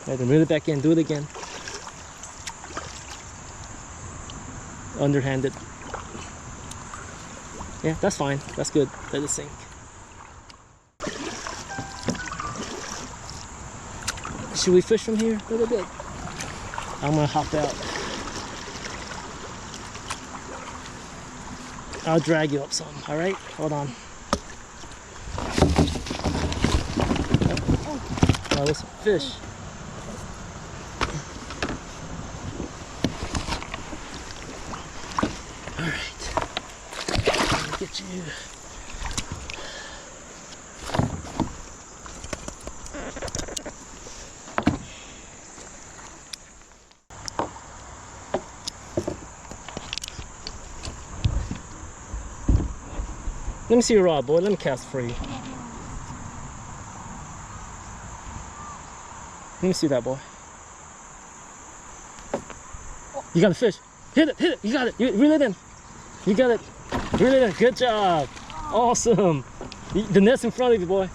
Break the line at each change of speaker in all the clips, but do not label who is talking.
Right, then reel it back in. Do it again. Underhanded. Yeah, that's fine. That's good. Let it sink. Should we fish from here a little bit? I'm gonna hop out. I'll drag you up some, alright? Hold on. Oh, there's some fish. Alright. Let me get you. Let me see your rod, boy. Let me cast for you. Let me see that, boy. You got a fish. Hit it, hit it. You got it. Reel it in. You got it. Reel it in. Good job. Awesome. The net's in front of you, boy.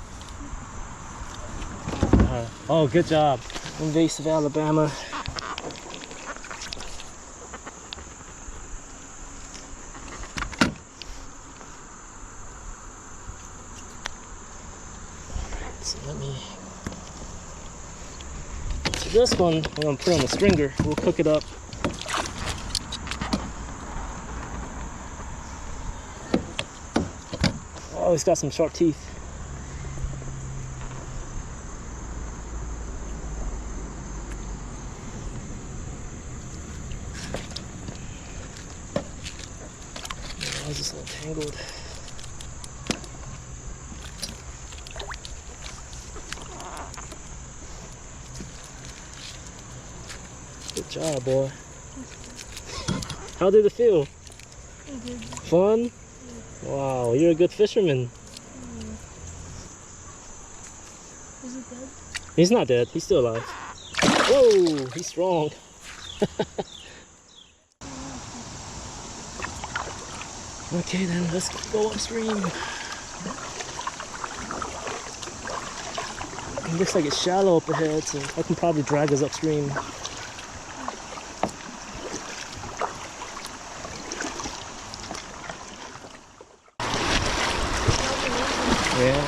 Oh, good job. Invasive Alabama. So let me. So this one we're gonna put on the stringer. We'll cook it up. Oh, it's got some sharp teeth. Oh, it's just all tangled. Good job, boy. How did it feel?
Good.
Fun? Wow, you're a good fisherman.
Is it dead?
He's not dead. He's still alive. Whoa, he's strong. Okay, then let's go upstream. It looks like it's shallow up ahead, so I can probably drag us upstream. Yeah.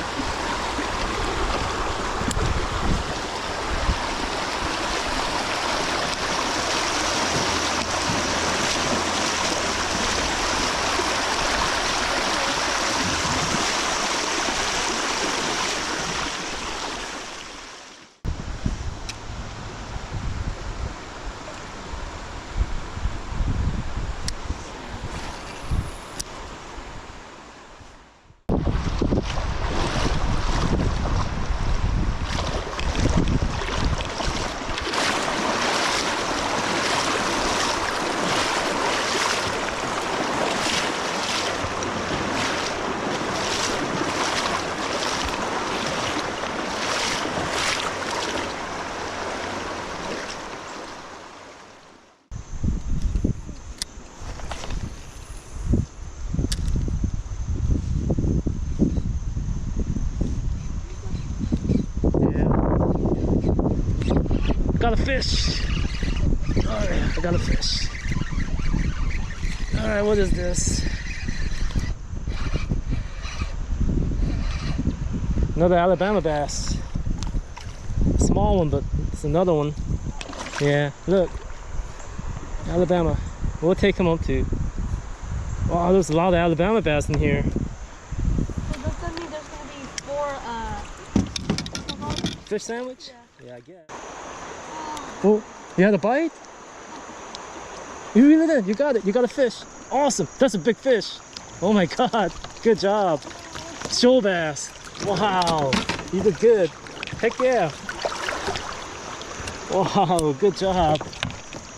Got a fish. Alright, I got a fish. Alright, what is this? Another Alabama bass. Small one, but it's another one. Yeah, look. Alabama. We'll take him up too. Wow, there's a lot of Alabama bass in here.
So does that mean there's gonna be 4
Fish sandwich?
Yeah.
I guess. Oh, you had a bite? You really did. You got it. You got a fish. Awesome. That's a big fish. Oh my God. Good job. Shoal bass. Wow. You did good. Heck yeah. Wow. Good job.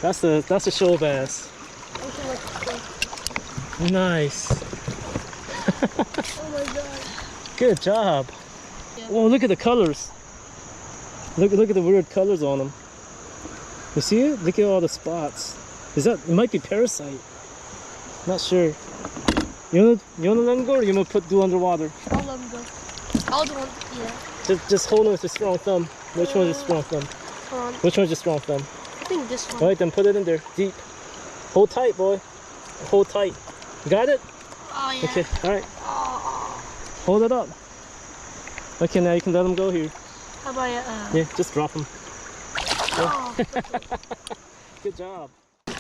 That's a shoal bass. Nice.
Oh my God.
Good job.
Yeah.
Oh, look at the colors. Look at the weird colors on them. You see it? Look at all the spots. Is that? It might be parasite. Not sure. You wanna let them go, or you wanna do underwater?
I'll let him go. I'll do one. Yeah.
Just hold on with your strong thumb. Which one is your strong thumb?
front.
Which one's your strong thumb?
I think this one.
All right, then put it in there, deep. Hold tight, boy. Hold tight. Got it?
Oh, yeah.
Okay, all right.
Oh.
Hold it up. Okay, now you can let them go here.
How about
Yeah, just drop them.
Oh,
Good job.
I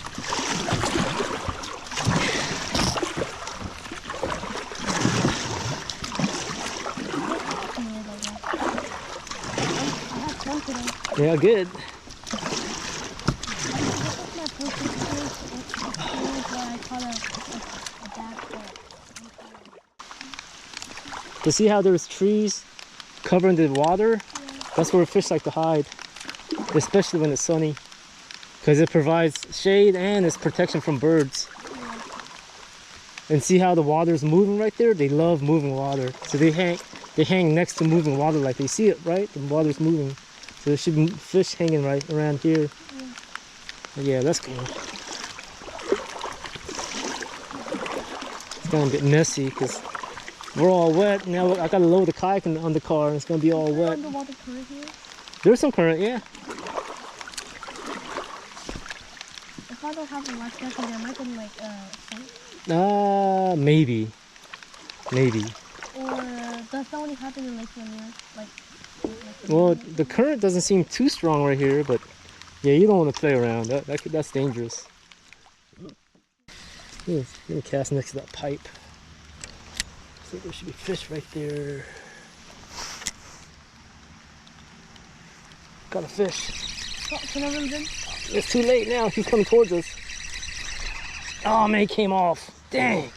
have confidence.
Yeah, good. To see how there's trees covering the water, that's where fish like to hide, especially when it's sunny, because it provides shade and it's protection from birds. And see how the water is moving right there? They love moving water, so they hang next to moving water, like they see it, right? The water's moving, so there should be fish hanging right around here. Yeah, that's cool. It's gonna get messy because we're all wet. Now I gotta load the kayak on the car and it's gonna be all wet.
Underwater current here?
There's some current, yeah.
If I don't have a life jacket, am I gonna like sink?
Maybe. Maybe.
Or does that only happen in Lake Lanier? Like
Well, the current doesn't seem too strong right here, but yeah, you don't want to play around. That's dangerous. Yeah, let me cast next to that pipe. So there should be fish right there. Got a fish.
oh, can I reel it in?
It's too late now. He's coming towards us. Oh man, he came off. Dang.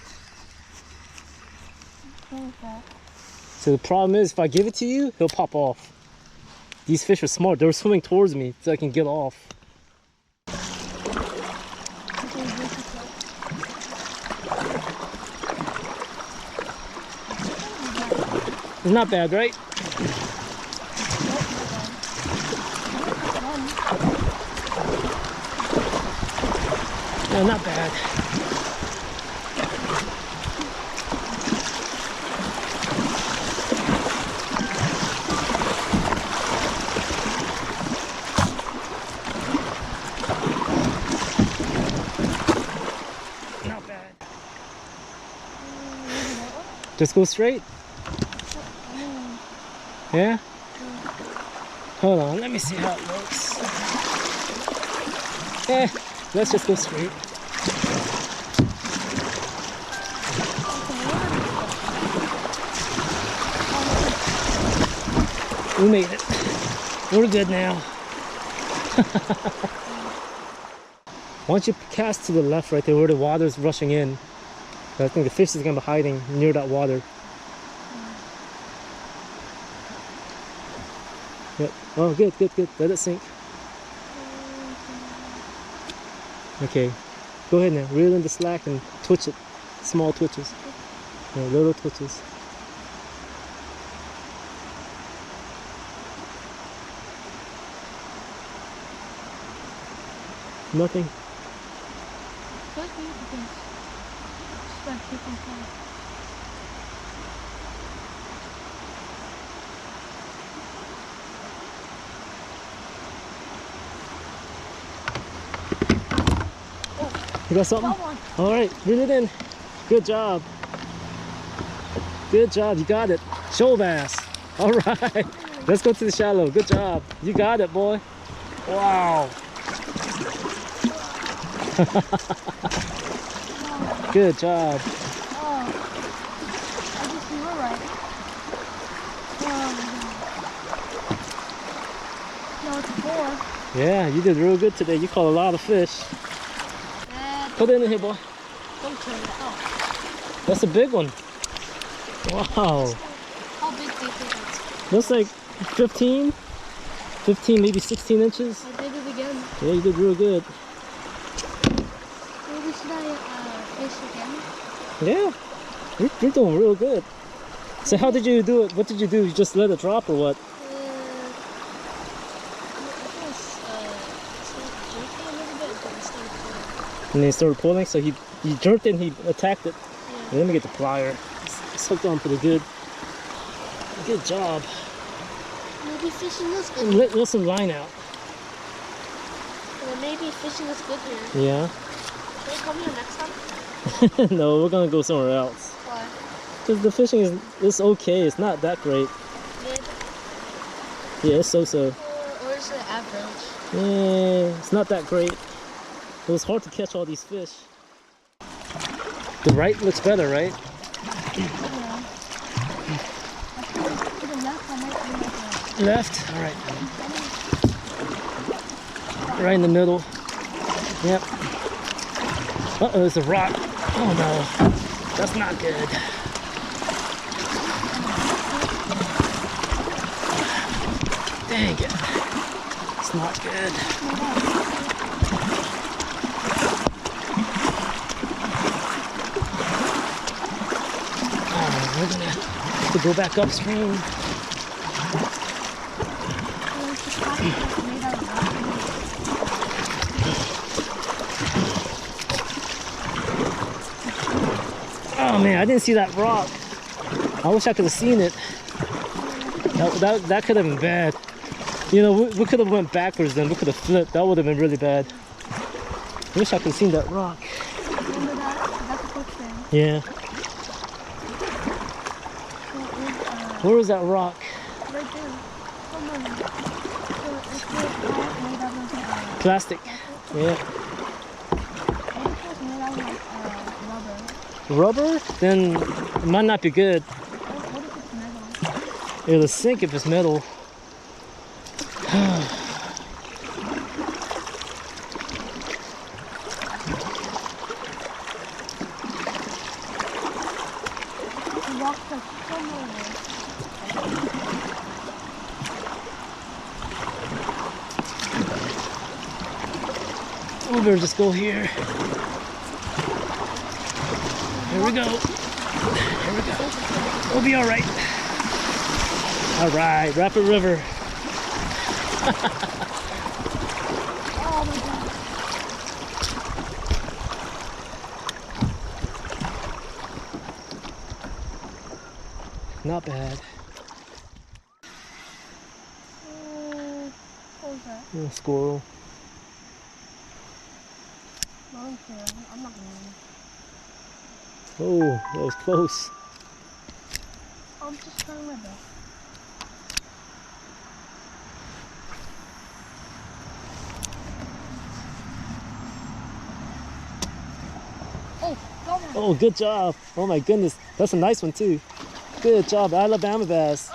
Okay.
So the problem is, if I give it to you, he'll pop off. These fish are smart. They were swimming towards me so I can get off. It's not bad, right? No, not bad. Not bad. Just go straight? Yeah? Hold on, let me see how it looks. Let's just go straight. We made it. We're good now. Once you cast to the left right there where the water is rushing in, I think the fish is going to be hiding near that water. Yep. Oh, good. Let it sink. Okay. Go ahead now. Reel in the slack and twitch it. Small twitches. Yeah, little twitches. Nothing. You got something? All right, reel it in. Good job. Good job, you got it. Shoal bass. All right, let's go to the shallow. Good job. You got it, boy. Wow. Good job.
Oh, I just you were right. No, it's 4.
Yeah, you did real good today. You caught a lot of fish. Put it in here, boy.
Don't turn it off.
That's a big one. Wow.
How big do you think it's?
Looks like 15, maybe 16 inches.
I did it again.
Yeah, you did real good.
Maybe should I fish again?
Yeah, you're doing real good. So how did you do it? What did you do? You just let it drop or what? And then he started pulling, so he jerked it and he attacked it. Yeah. Let me get the plier. It's hooked on pretty good. Good job.
Maybe fishing this
good. Let some line out.
Yeah, maybe fishing is good here.
Yeah.
Can we come here next time?
No, we're gonna go somewhere else.
Why?
Because the fishing is okay. It's not that great.
Mid
Yeah, it's so-so.
or is it average?
Yeah, it's not that great. It was hard to catch all these fish. The right looks better, right?
Yeah. To the left, I might be like
Left? All right. Right in the middle. Yep. Uh-oh, there's a rock. Oh no, that's not good. Dang it. It's not good. We're gonna have to go back upstream. Oh man, I didn't see that rock. I wish I could have seen it. That could have been bad. You know, we could have went backwards then. We could have flipped. That would have been really bad. I wish I could have seen that rock.
Remember that? That's a good thing.
Yeah. Where was that rock?
Right there. Come on. So it's made out of
Plastic. Yeah.
maybe it was made out of rubber.
Rubber? Then it might not be good.
What if it's metal?
It'll sink if it's metal.
The rocks are somewhere.
We better just go here. Here we go. Here we go. We'll be all right. All right, Rapid River.
Oh my god.
Not bad.
What was that?
Squirrel.
I don't care. I'm not gonna win.
Oh, that was close.
I'm just trying my best. Oh, go on.
Oh, good job. Oh my goodness. That's a nice one too. Good job, Alabama bass.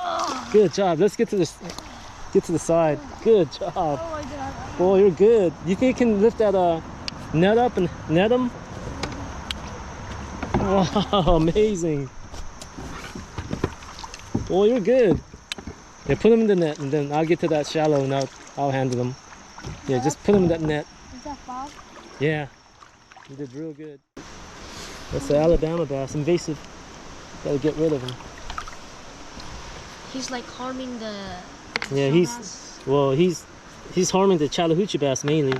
Good job. Let's get to the side. Good job.
Oh my god.
Boy, you're good. You think you can lift that net up and net them? Wow, amazing. Boy, you're good. Yeah, put them in the net and then I'll get to that shallow and I'll handle them. Yeah, just put them in that net.
Is that Bob?
Yeah, you did real good. That's the Alabama bass, invasive. Gotta get rid of him.
He's like harming the.
Yeah, he's harming the Chattahoochee bass mainly.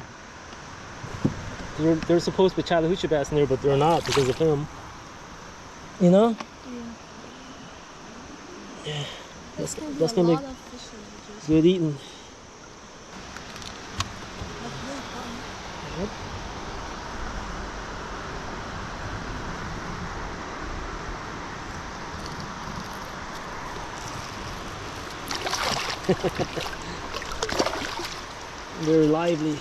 They're supposed to be Chattahoochee bass in there, but they're not because of him. You know? Yeah. That's gonna be good eating. Yep. Very lively.